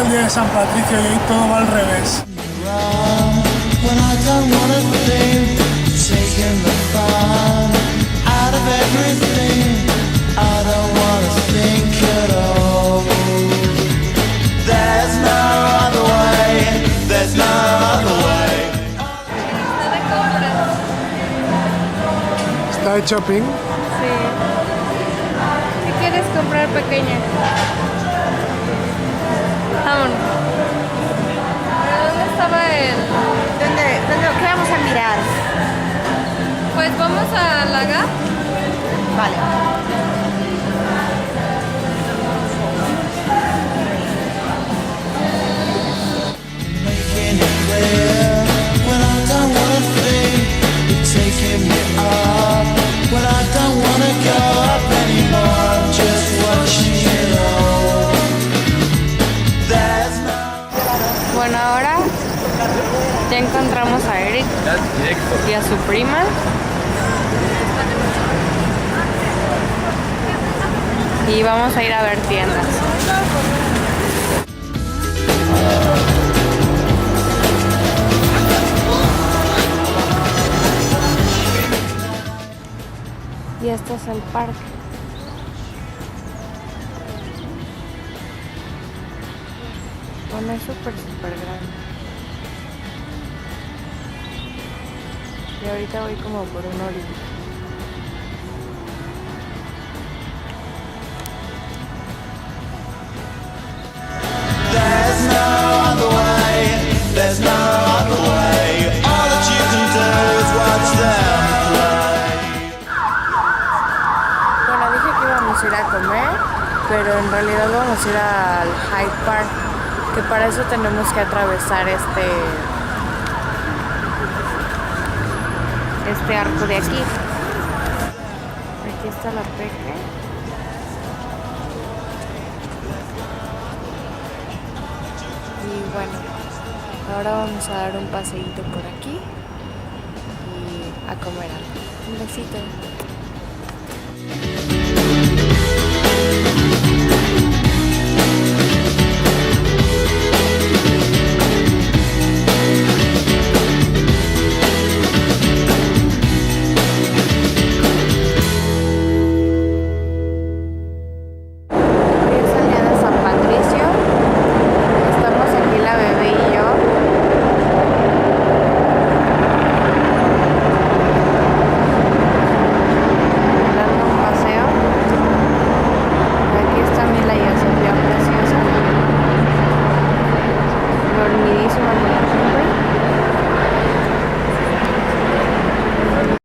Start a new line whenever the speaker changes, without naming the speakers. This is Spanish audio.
el día de San Patricio y hoy todo va al revés. ¿Está de shopping?
Sí. ¿Qué quieres comprar, pequeña? Vámonos. ¿Pero dónde estaba el...?
¿Qué vamos a mirar?
Pues vamos a Laga.
Vale.
Bueno, ahora ya encontramos a Eric y a su prima. Y vamos a ir a ver tiendas. Y este es el parque. Bueno, es súper grande. Y ahorita voy como por una orilla. Bueno, dije que íbamos a ir a comer, pero en realidad vamos a ir al Hyde Park, que para eso tenemos que atravesar este arco de aquí. Aquí está la Peque. Y bueno, ahora vamos a dar un paseíto por aquí y a comer algo. Un besito.